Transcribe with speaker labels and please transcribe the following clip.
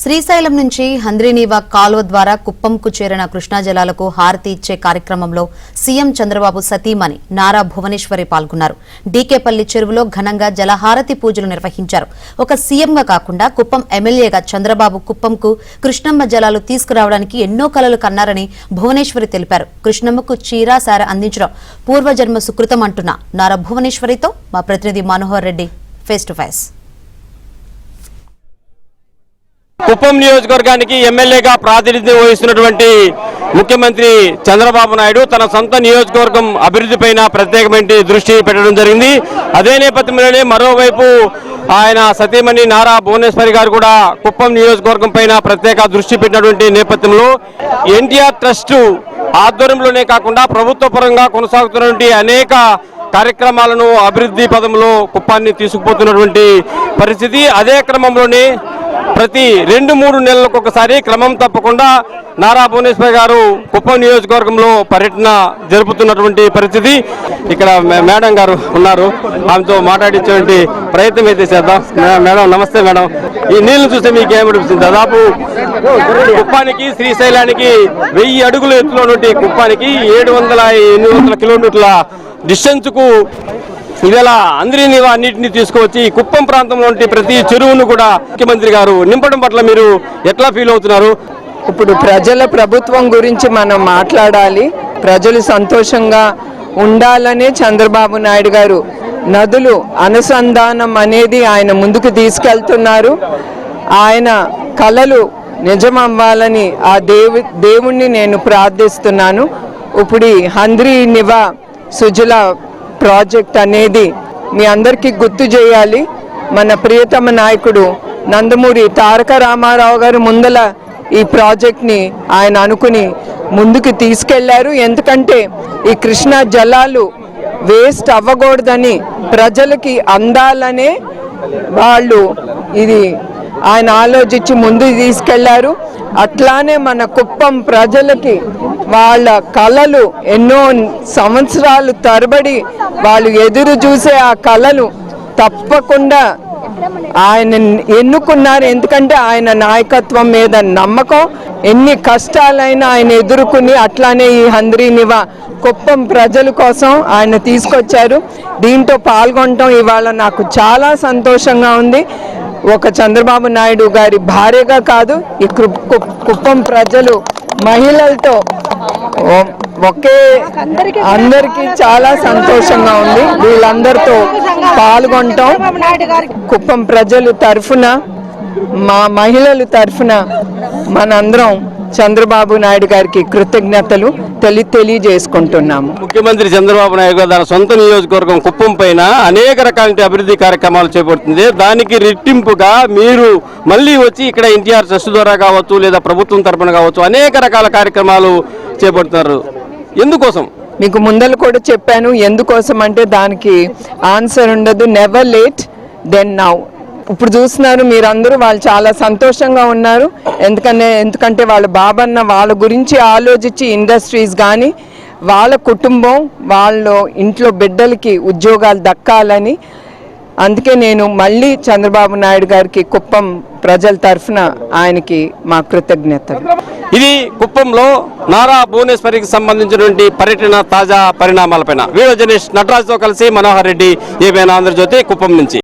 Speaker 1: శ్రీశైలం నుంచి హంద్రీనీవా కాలువ ద్వారా కుప్పంకు చేరిన కృష్ణా జలాలకు హారతి ఇచ్చే కార్యక్రమంలో సీఎం చంద్రబాబు సతీమణి నారా భువనేశ్వరి పాల్గొన్నారు. డీకేపల్లి చెరువులో ఘనంగా జలహారతి పూజలు నిర్వహించారు. ఒక సీఎంగా కాకుండా కుప్పం ఎమ్మెల్యేగా చంద్రబాబు కుప్పంకు కృష్ణమ్మ జలాలు తీసుకురావడానికి ఎన్నో కలలు కన్నారని భువనేశ్వరి తెలిపారు. కృష్ణమ్మకు చీర సార అందించడం పూర్వజన్మ సుకృతం అంటున్న నారా భువనేశ్వరితో మా ప్రతినిధి Manohar Reddy face to face.
Speaker 2: Kuppam నియోజకవర్గానికి ఎమ్మెల్యేగా ప్రాతినిధ్యం వహిస్తున్నటువంటి ముఖ్యమంత్రి చంద్రబాబు నాయుడు తన సొంత నియోజకవర్గం అభివృద్ధిపైన ప్రత్యేకమైన దృష్టి పెట్టడం జరిగింది. అదే నేపథ్యంలోనే మరోవైపు ఆయన సతీమణి నారా భువనేశ్వరి గారు కూడా కుప్పం నియోజకవర్గం పైన ప్రత్యేక దృష్టి పెట్టినటువంటి నేపథ్యంలో ఎన్టీఆర్ ట్రస్ట్ ఆధ్వర్యంలోనే కాకుండా ప్రభుత్వ పరంగా కొనసాగుతున్నటువంటి అనేక కార్యక్రమాలను అభివృద్ధి పదంలో కుప్పాన్ని తీసుకుపోతున్నటువంటి పరిస్థితి. అదే క్రమంలోనే ప్రతి 2-3 నెలలకు ఒకసారి క్రమం తప్పకుండా నారా భువనేశ్వర్ గారు కుప్పం నియోజకవర్గంలో పర్యటన జరుపుతున్నటువంటి పరిస్థితి. ఇక్కడ మేడం గారు ఉన్నారు, ఆమెతో మాట్లాడించేటువంటి ప్రయత్నం అయితే చేద్దాం. మేడం నమస్తే మేడం. ఈ నీళ్లు చూస్తే మీకు ఏమనిపిస్తుంది? దాదాపు కుప్పానికి శ్రీశైలానికి 1000 అడుగుల ఎత్తులో నుండి కుప్పానికి 700-800 కిలోమీటర్ల డిస్టెన్స్ కు ఇవాళ హంద్రీనీవా అన్నింటినీ తీసుకువచ్చి కుప్పం ప్రాంతంలో ప్రతి చెరువును కూడా ముఖ్యమంత్రి గారు నింపడం పట్ల మీరు ఎట్లా ఫీల్ అవుతున్నారు?
Speaker 3: ఇప్పుడు ప్రజల ప్రభుత్వం గురించి మనం మాట్లాడాలి. ప్రజలు సంతోషంగా ఉండాలనే చంద్రబాబు నాయుడు గారు నదులు అనుసంధానం అనేది ఆయన ముందుకు తీసుకెళ్తున్నారు. ఆయన కలలు నిజమవ్వాలని ఆ దేవుణ్ణి నేను ప్రార్థిస్తున్నాను. ఇప్పుడు హంద్రీనీవా సుజల ప్రాజెక్ట్ అనేది మీ అందరికీ గుర్తు చేయాలి. మన ప్రియతమ నాయకుడు నందమూరి తారక రామారావు గారు ముందల ఈ ప్రాజెక్ట్ని ఆయన అనుకుని ముందుకు తీసుకెళ్లారు. ఎందుకంటే ఈ కృష్ణా జలాలు వేస్ట్ అవ్వకూడదని, ప్రజలకి అందాలనే వాళ్ళు ఇది ఆయన ఆలోచించి ముందుకు తీసుకెళ్లారు. అట్లానే మన కుప్పం ప్రజలకి వాళ్ళ కళలు ఎన్నో సంవత్సరాలు తరబడి వాళ్ళు ఎదురు చూసే ఆ కళలు తప్పకుండా ఆయన ఎన్నుకున్నారు. ఎందుకంటే ఆయన నాయకత్వం మీద నమ్మకం, ఎన్ని కష్టాలైనా ఆయన ఎదుర్కొని అట్లానే ఈ హంద్రీనీవా కుప్పం ప్రజల కోసం ఆయన తీసుకొచ్చారు. దీంతో పాల్గొనడం ఇవాళ నాకు చాలా సంతోషంగా ఉంది. ఒక చంద్రబాబు నాయుడు గారి భార్యగా కాదు, ఈ కుప్పం ప్రజలు మహిళలతో ఒకే అందరికీ చాలా సంతోషంగా ఉంది. వీళ్ళందరితో పాల్గొనటం కుప్పం ప్రజలు తరఫున, మా మహిళల తరఫున మనందరం చంద్రబాబు నాయుడు గారికి కృతజ్ఞతలు తెలియజేసుకుంటున్నాము.
Speaker 2: ముఖ్యమంత్రి చంద్రబాబు నాయుడు గారు తన సొంత నియోజకవర్గం కుప్పం పైన అనేక రకాల అభివృద్ధి కార్యక్రమాలు చేపడుతుంది. దానికి రెట్టింపుగా మీరు మళ్ళీ వచ్చి ఇక్కడ ఎన్టీఆర్ ట్రస్ట్ ద్వారా కావచ్చు, లేదా ప్రభుత్వం తరఫున కావచ్చు, అనేక రకాల కార్యక్రమాలు చేపడుతున్నారు. ఎందుకోసం?
Speaker 3: మీకు ముందలు కూడా చెప్పాను. ఎందుకోసం అంటే దానికి ఆన్సర్ ఉండదు. Never late then now. ఇప్పుడు చూస్తున్నారు మీరందరూ, వాళ్ళు చాలా సంతోషంగా ఉన్నారు. ఎందుకంటే వాళ్ళ బాబన్న వాళ్ళ గురించి ఆలోచించి ఇండస్ట్రీస్ కానీ వాళ్ళ కుటుంబం వాళ్ళ ఇంట్లో బిడ్డలకి ఉద్యోగాలు దక్కాలని, అందుకే నేను మళ్ళీ చంద్రబాబు నాయుడు గారికి కుప్పం ప్రజల తరఫున ఆయనకి మా కృతజ్ఞతలు.
Speaker 2: ఇది కుప్పంలో నారా భువనేశ్వరికి సంబంధించినటువంటి పర్యటన తాజా పరిణామాలపైన వీడియో జర్నలిస్ట్ నటరాజ్తో కలిసి మనోహర్ రెడ్డి, ఏబీఎన్ ఆంధ్రజ్యోతి, కుప్పం నుంచి.